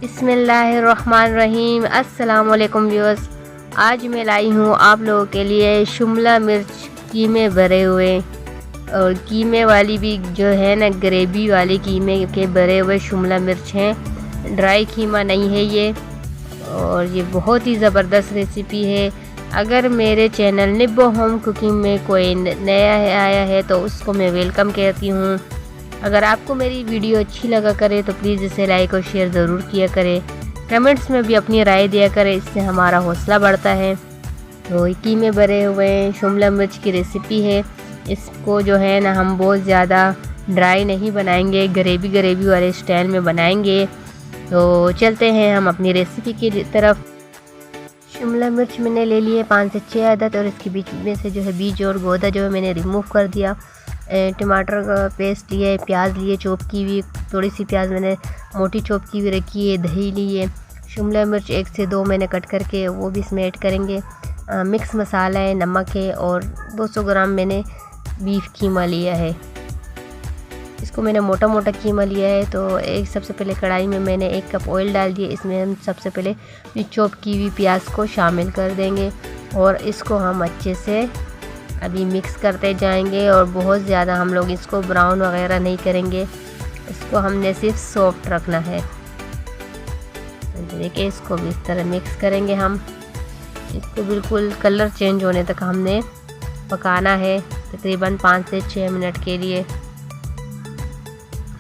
बिस्मिल्लाहिर्रहमानिर्रहीम। अस्सलाम वालेकुम व्यूअर्स। आज मैं लाई हूँ आप लोगों के लिए शिमला मिर्च कीमे भरे हुए, और कीमे वाली भी जो है ना, ग्रेवी वाली कीमे के भरे हुए शिमला मिर्च हैं। ड्राई कीमा नहीं है ये, और ये बहुत ही ज़बरदस्त रेसिपी है। अगर मेरे चैनल निब्बो होम कुकिंग में कोई नया आया है तो उसको मैं वेलकम कहती हूँ। अगर आपको मेरी वीडियो अच्छी लगा करे तो प्लीज़ इसे लाइक और शेयर ज़रूर किया करें। कमेंट्स में भी अपनी राय दिया करें, इससे हमारा हौसला बढ़ता है। तो कीमे भरे हुए शिमला मिर्च की रेसिपी है। इसको जो है ना, हम बहुत ज़्यादा ड्राई नहीं बनाएंगे, ग्रेवी वाले स्टाइल में बनाएंगे। तो चलते हैं हम अपनी रेसिपी की तरफ। शिमला मिर्च मैंने ले लिए 5 से 6 अदद, और इसके बीच में से जो है बीज और गौदा जो है मैंने रिमूव कर दिया। टमाटर का पेस्ट लिए, प्याज लिए चॉप की हुई, थोड़ी सी प्याज मैंने मोटी चॉप की हुई रखी है, दही लिए, शिमला मिर्च 1 से 2 मैंने कट करके वो भी इसमें ऐड करेंगे। मिक्स मसाला है, नमक है, और 200 ग्राम मैंने बीफ कीमा लिया है। इसको मैंने मोटा मोटा कीमा लिया है। तो सबसे पहले कढ़ाई में मैंने 1 कप ऑयल डाल दिया। इसमें हम सबसे पहले चॉप की हुई प्याज को शामिल कर देंगे, और इसको हम अच्छे से अभी मिक्स करते जाएंगे। और बहुत ज़्यादा हम लोग इसको ब्राउन वगैरह नहीं करेंगे, इसको हमने सिर्फ सॉफ्ट रखना है। देखिए, इसको भी इस तरह मिक्स करेंगे हम। इसको बिल्कुल कलर चेंज होने तक हमने पकाना है, तकरीबन 5 से 6 मिनट के लिए,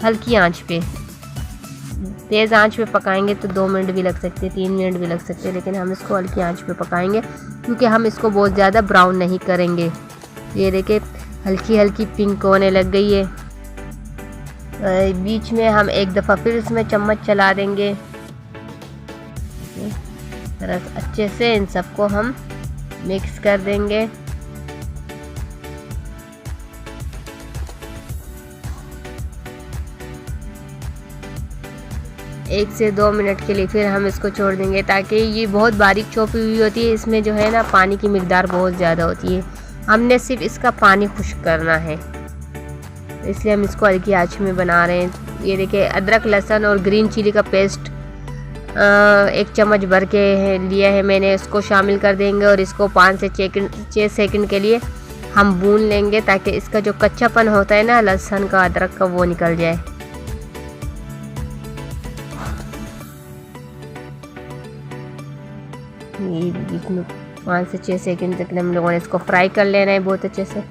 हल्की आंच पे। तेज़ आंच पे पकाएंगे तो 2 मिनट भी लग सकते हैं, 3 मिनट भी लग सकते हैं, लेकिन हम इसको हल्की आंच पे पकाएंगे क्योंकि हम इसको बहुत ज़्यादा ब्राउन नहीं करेंगे। ये देखिए, हल्की हल्की पिंक होने लग गई है। बीच में हम एक दफ़ा फिर इसमें चम्मच चला देंगे, तरह अच्छे से इन सबको हम मिक्स कर देंगे। एक से 2 मिनट के लिए फिर हम इसको छोड़ देंगे, ताकि ये बहुत बारीक चॉपी हुई होती है, इसमें जो है ना पानी की मिकदार बहुत ज़्यादा होती है। हमने सिर्फ इसका पानी खुश्क करना है, इसलिए हम इसको हल्की आंच में बना रहे हैं। ये देखिए, अदरक, लहसुन और ग्रीन चिली का पेस्ट 1 चम्मच भर के लिया है मैंने, इसको शामिल कर देंगे। और इसको 5 से 6 सेकंड के लिए हम भून लेंगे, ताकि इसका जो कच्चापन होता है ना लहसुन का, अदरक का, वो निकल जाए। इसमें 5 से 6 सेकंड तक हम लोगों ने इसको फ्राई कर लेना है बहुत अच्छे से।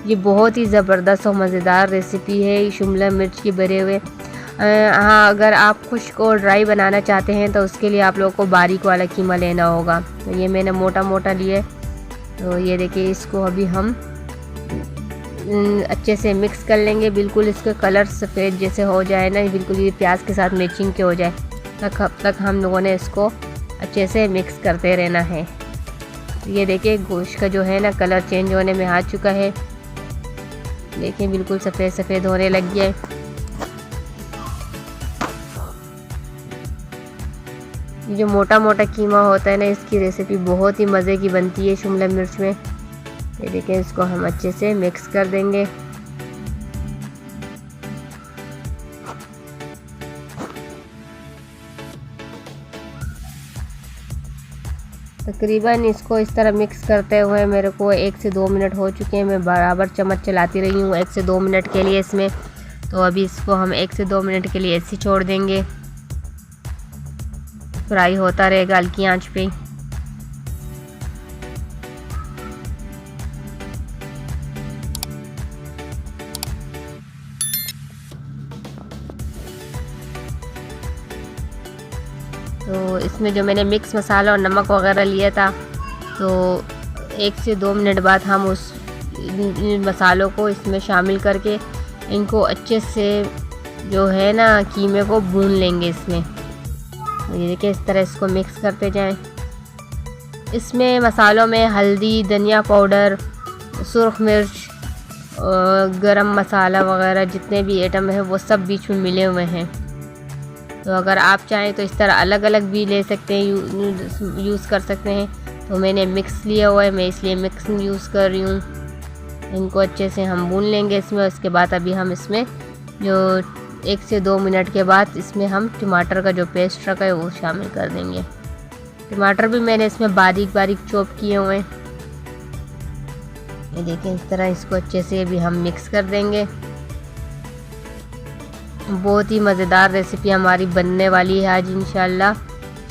ये बहुत ही ज़बरदस्त और मज़ेदार रेसिपी है शिमला मिर्च के भरे हुए। हाँ, अगर आप खुश्क और ड्राई बनाना चाहते हैं तो उसके लिए आप लोगों को बारीक वाला कीमा लेना होगा। तो ये मैंने मोटा मोटा लिए। तो ये देखिए, इसको अभी हम अच्छे से मिक्स कर लेंगे, बिल्कुल इसका कलर सफ़ेद जैसे हो जाए ना, बिल्कुल ये प्याज के साथ मैचिंग के हो जाए तक हम लोगों ने इसको अच्छे से मिक्स करते रहना है। ये देखिए, गोश्त का जो है ना कलर चेंज होने में आ चुका है। देखिए, बिल्कुल सफ़ेद सफ़ेद होने लग गया है। ये जो मोटा मोटा कीमा होता है ना, इसकी रेसिपी बहुत ही मज़े की बनती है शिमला मिर्च में। ये देखिए, इसको हम अच्छे से मिक्स कर देंगे। तकरीबन इसको इस तरह मिक्स करते हुए मेरे को 1 से 2 मिनट हो चुके हैं। मैं बराबर चम्मच चलाती रही हूँ 1 से 2 मिनट के लिए इसमें। तो अभी इसको हम 1 से 2 मिनट के लिए ऐसे छोड़ देंगे, फ्राई होता रहेगा हल्की आंच पे। तो इसमें जो मैंने मिक्स मसाला और नमक वगैरह लिया था, तो 1 से 2 मिनट बाद हम उस मसालों को इसमें शामिल करके इनको अच्छे से जो है ना कीमे को भून लेंगे इसमें। तो ये देखिए, इस तरह इसको मिक्स करते जाएं। इसमें मसालों में हल्दी, धनिया पाउडर, सुर्ख मिर्च, गरम मसाला वगैरह जितने भी आइटम है वो सब बीच में मिले हुए हैं। तो अगर आप चाहें तो इस तरह अलग अलग भी ले सकते हैं, यूज़ कर सकते हैं। तो मैंने मिक्स लिया हुआ है, मैं इसलिए मिक्स यूज़ कर रही हूँ। इनको अच्छे से हम भून लेंगे इसमें। उसके बाद अभी हम इसमें जो 1 से 2 मिनट के बाद इसमें हम टमाटर का जो पेस्ट रखा है वो शामिल कर देंगे। टमाटर भी मैंने इसमें बारीक बारीक चॉप किए हुए हैं। ये देखें, इस तरह इसको अच्छे से भी हम मिक्स कर देंगे। बहुत ही मज़ेदार रेसिपी हमारी बनने वाली है आज इंशाल्लाह,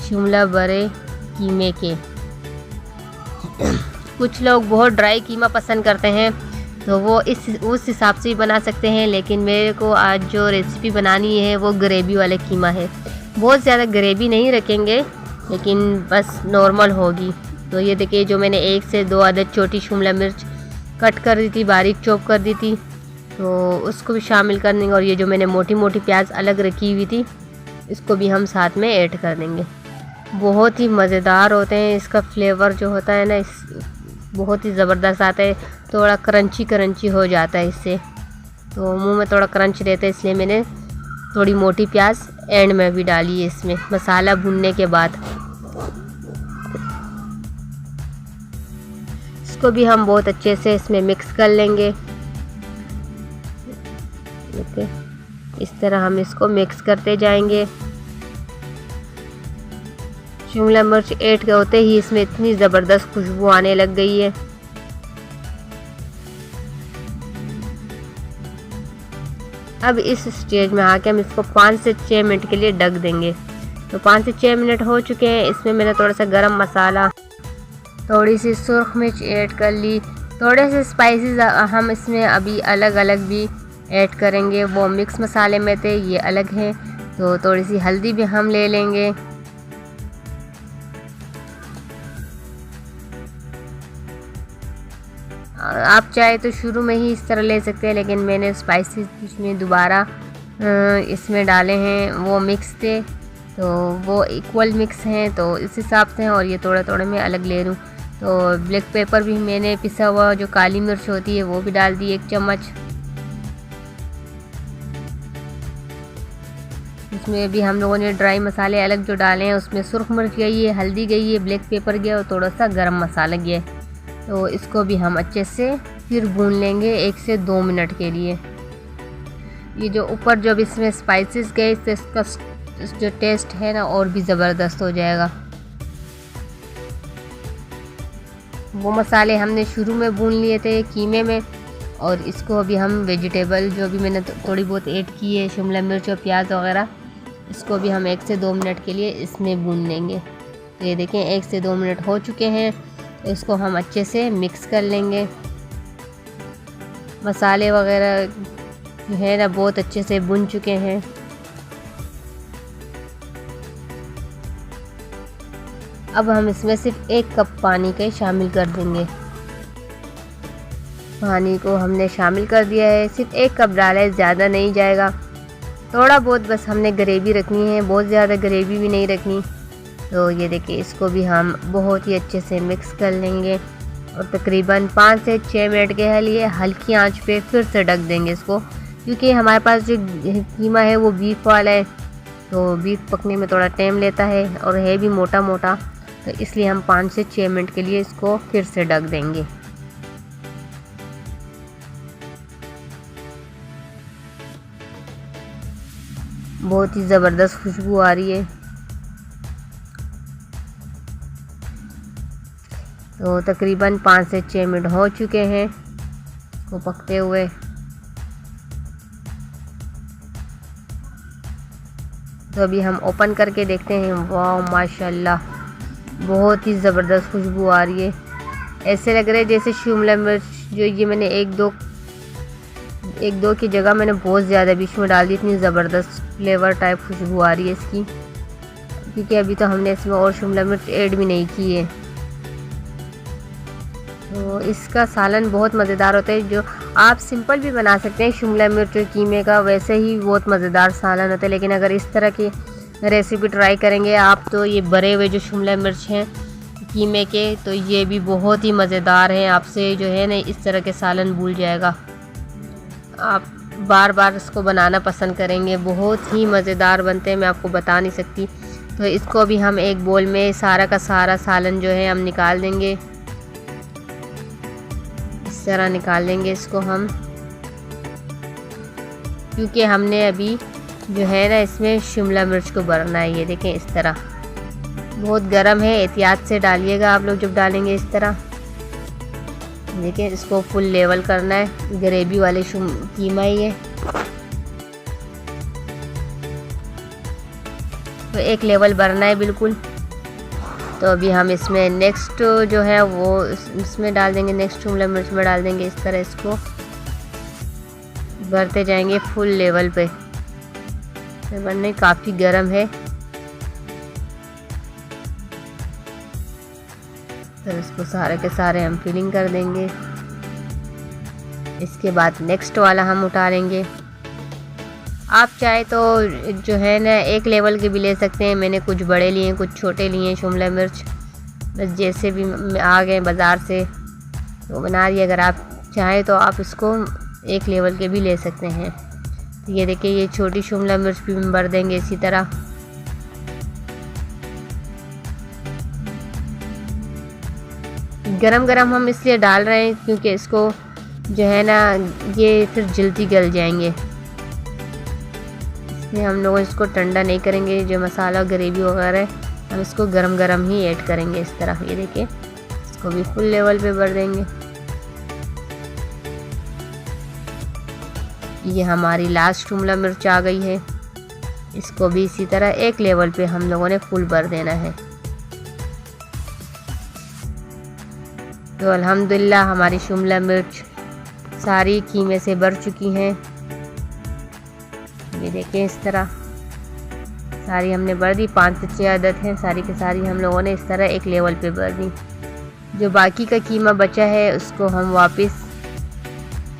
शिमला बड़े कीमे के। कुछ लोग बहुत ड्राई कीमा पसंद करते हैं तो वो उस हिसाब से भी बना सकते हैं, लेकिन मेरे को आज जो रेसिपी बनानी है वो ग्रेवी वाले कीमा है। बहुत ज़्यादा ग्रेवी नहीं रखेंगे, लेकिन बस नॉर्मल होगी। तो ये देखिए, जो मैंने 1 से 2 अदद छोटी शिमला मिर्च कट कर दी थी, बारीक चॉप कर दी थी, तो उसको भी शामिल कर देंगे। और ये जो मैंने मोटी मोटी प्याज अलग रखी हुई थी, इसको भी हम साथ में ऐड कर देंगे। बहुत ही मज़ेदार होते हैं, इसका फ्लेवर जो होता है ना बहुत ही ज़बरदस्त आता है। थोड़ा क्रंची क्रंची हो जाता है इससे, तो मुंह में थोड़ा क्रंच रहता है, इसलिए मैंने थोड़ी मोटी प्याज एंड में भी डाली है इसमें मसाला भुनने के बाद। इसको भी हम बहुत अच्छे से इसमें मिक्स कर लेंगे। ओके, इस तरह हम इसको मिक्स करते जाएंगे। शिमला मिर्च ऐड होते ही इसमें इतनी ज़बरदस्त खुशबू आने लग गई है। अब इस स्टेज में आके हम इसको 5 से 6 मिनट के लिए ढक देंगे। तो 5 से 6 मिनट हो चुके हैं। इसमें मैंने थोड़ा सा गरम मसाला, थोड़ी सी सुर्ख मिर्च ऐड कर ली, थोड़े से स्पाइसेस हम इसमें अभी अलग अलग भी ऐड करेंगे। वो मिक्स मसाले में थे, ये अलग हैं। तो थोड़ी सी हल्दी भी हम ले लेंगे। आप चाहे तो शुरू में ही इस तरह ले सकते हैं, लेकिन मैंने स्पाइसेस इसमें दोबारा इसमें डाले हैं, वो मिक्स थे तो वो इक्वल मिक्स हैं, तो इस हिसाब से हैं। और ये थोड़ा थोड़ा मैं अलग ले लूँ। तो ब्लैक पेपर भी मैंने पिसा हुआ जो काली मिर्च होती है वो भी डाल दी 1 चम्मच। इसमें भी हम लोगों ने ड्राई मसाले अलग जो डाले हैं, उसमें सुर्ख मिर्च गई है, हल्दी गई है, ब्लैक पेपर गया और थोड़ा सा गरम मसाला गया है। तो इसको भी हम अच्छे से फिर भून लेंगे 1 से 2 मिनट के लिए। ये जो ऊपर जब इसमें स्पाइसेस गए तो इसका जो टेस्ट है ना और भी ज़बरदस्त हो जाएगा। वो मसाले हमने शुरू में भून लिए थे कीमे में, और इसको अभी हम वेजिटेबल जो भी मैंने थोड़ी बहुत ऐड की है, शिमला मिर्च और प्याज वगैरह, इसको भी हम 1 से 2 मिनट के लिए इसमें भून लेंगे। तो ये देखें 1 से 2 मिनट हो चुके हैं। तो इसको हम अच्छे से मिक्स कर लेंगे। मसाले वगैरह जो है ना बहुत अच्छे से भुन चुके हैं। अब हम इसमें सिर्फ 1 कप पानी का शामिल कर देंगे। पानी को हमने शामिल कर दिया है, सिर्फ 1 कप डाला है, ज़्यादा नहीं जाएगा। थोड़ा बहुत बस हमने ग्रेवी रखनी है, बहुत ज़्यादा ग्रेवी भी नहीं रखनी। तो ये देखिए, इसको भी हम बहुत ही अच्छे से मिक्स कर लेंगे और तकरीबन 5 से 6 मिनट के लिए हल्की आंच पे फिर से ढक देंगे इसको, क्योंकि हमारे पास जो कीमा है वो बीफ वाला है, तो बीफ पकने में थोड़ा टाइम लेता है और है भी मोटा मोटा, तो इसलिए हम 5 से 6 मिनट के लिए इसको फिर से ढक देंगे। बहुत ही ज़बरदस्त खुशबू आ रही है। तो तकरीबन 5 से 6 मिनट हो चुके हैं इसको पकते हुए। तो अभी हम ओपन करके देखते हैं। वाह माशाल्लाह, बहुत ही ज़बरदस्त खुशबू आ रही है। ऐसे लग रहा है जैसे शिमला मिर्च जो ये मैंने एक दो की जगह मैंने बहुत ज़्यादा बीच में डाल दी, इतनी ज़बरदस्त फ्लेवर टाइप खुशबू आ रही है इसकी, क्योंकि अभी तो हमने इसमें और शिमला मिर्च ऐड भी नहीं की है। तो इसका सालन बहुत मज़ेदार होता है, जो आप सिंपल भी बना सकते हैं शिमला मिर्च और कीमे का, वैसे ही बहुत मज़ेदार सालन होता है। लेकिन अगर इस तरह की रेसिपी ट्राई करेंगे आप, तो ये भरे हुए जो शिमला मिर्च हैं कीमे के, तो ये भी बहुत ही मज़ेदार हैं। आपसे जो है ना इस तरह के सालन भूल जाएगा, आप बार बार इसको बनाना पसंद करेंगे। बहुत ही मज़ेदार बनते हैं, मैं आपको बता नहीं सकती। तो इसको भी हम एक बोल में सारा का सारा सालन जो है हम निकाल देंगे, इस तरह निकाल लेंगे इसको हम, क्योंकि हमने अभी जो है ना इसमें शिमला मिर्च को भरना है। ये देखें इस तरह, बहुत गर्म है, एहतियात से डालिएगा आप लोग जब डालेंगे इस तरह। देखिए इसको फुल लेवल करना है, ग्रेवी वाले कीमा ही है तो एक लेवल भरना है बिल्कुल। तो अभी हम इसमें नेक्स्ट जो है वो इसमें डाल देंगे, नेक्स्ट शिमला मिर्च में डाल देंगे। इस तरह इसको भरते जाएंगे फुल लेवल पे। बनने काफ़ी गर्म है तो इसको सारे के सारे हम फिलिंग कर देंगे। इसके बाद नेक्स्ट वाला हम उतारेंगे। आप चाहे तो जो है ना एक लेवल के भी ले सकते हैं। मैंने कुछ बड़े लिए, कुछ छोटे लिए शिमला मिर्च, बस जैसे भी आ गए बाज़ार से तो बना रही। अगर आप चाहें तो आप इसको एक लेवल के भी ले सकते हैं। तो ये देखिए ये छोटी शिमला मिर्च भी भर देंगे इसी तरह। गरम गरम हम इसलिए डाल रहे हैं क्योंकि इसको जो है ना ये फिर जल्दी गल जाएंगे, इसलिए हम लोग इसको ठंडा नहीं करेंगे। जो मसाला ग्रेवी वगैरह हम इसको गरम गरम ही ऐड करेंगे इस तरह। ये देखिए इसको भी फुल लेवल पे भर देंगे। ये हमारी लास्ट शिमला मिर्च आ गई है, इसको भी इसी तरह एक लेवल पे हम लोगों ने फुल भर देना है। तो अल्हम्दुलिल्लाह हमारी शिमला मिर्च सारी कीमे से भर चुकी हैं। ये देखें इस तरह सारी हमने भर दी। 5 से 6 अदद हैं, सारी की सारी हम लोगों ने इस तरह एक लेवल पे भर दी। जो बाकी का कीमा बचा है उसको हम वापस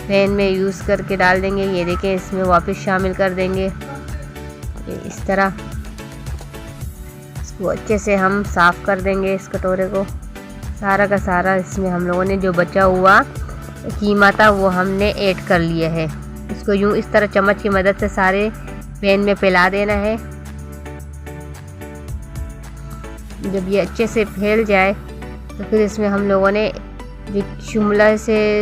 पैन में यूज़ करके डाल देंगे। ये देखें इसमें वापस शामिल कर देंगे इस तरह। इसको अच्छे से हम साफ़ कर देंगे इस कटोरे को। सारा का सारा इसमें हम लोगों ने जो बचा हुआ कीमा था वो हमने ऐड कर लिया है। इसको यूँ इस तरह चम्मच की मदद से सारे पैन में फैला देना है। जब ये अच्छे से फैल जाए तो फिर इसमें हम लोगों ने जो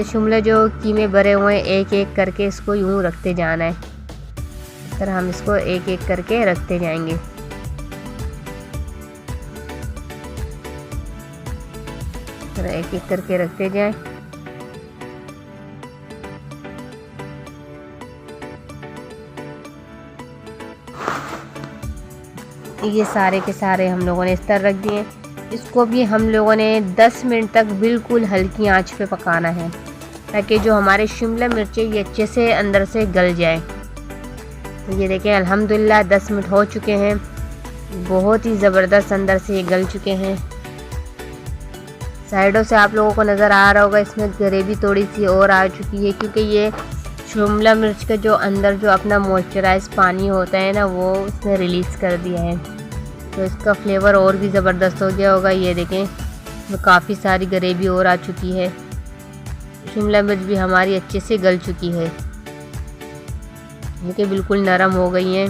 शिमला जो कीमे भरे हुए हैं एक एक करके इसको यूँ रखते जाना है। इस तरह हम इसको एक एक करके रखते जाएंगे। एक एक करके रखते जाएं। ये सारे के सारे हम लोगों ने इस तरह रख दिए। इसको भी हम लोगों ने 10 मिनट तक बिल्कुल हल्की आंच पे पकाना है ताकि जो हमारे शिमला मिर्च ये अच्छे से अंदर से गल जाए। तो ये देखें अल्हम्दुलिल्लाह 10 मिनट हो चुके हैं, बहुत ही ज़बरदस्त अंदर से ये गल चुके हैं। साइडों से आप लोगों को नज़र आ रहा होगा इसमें ग्रेवी थोड़ी सी और आ चुकी है क्योंकि ये शिमला मिर्च का जो अंदर जो अपना मॉइस्चराइज पानी होता है ना वो उसने रिलीज़ कर दिया है, तो इसका फ्लेवर और भी ज़बरदस्त हो गया होगा। ये देखें तो काफ़ी सारी ग्रेवी और आ चुकी है। शिमला मिर्च भी हमारी अच्छे से गल चुकी है, ये बिल्कुल नरम हो गई हैं।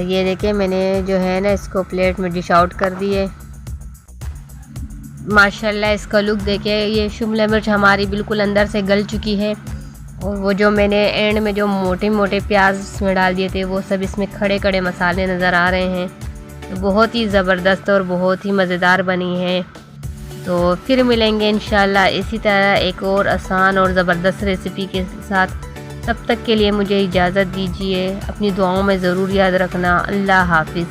ये देखिए मैंने जो है ना इसको प्लेट में डिश आउट कर दी है। माशाल्लाह इसका लुक देखिए, ये शिमला मिर्च हमारी बिल्कुल अंदर से गल चुकी है और वो जो मैंने एंड में जो मोटे मोटे प्याज इसमें डाल दिए थे वो सब इसमें खड़े खड़े मसाले नज़र आ रहे हैं। तो बहुत ही ज़बरदस्त और बहुत ही मज़ेदार बनी है। तो फिर मिलेंगे इंशाल्लाह इसी तरह एक और आसान और ज़बरदस्त रेसिपी के साथ। तब तक के लिए मुझे इजाज़त दीजिए। अपनी दुआओं में ज़रूर याद रखना। अल्लाह हाफिज़।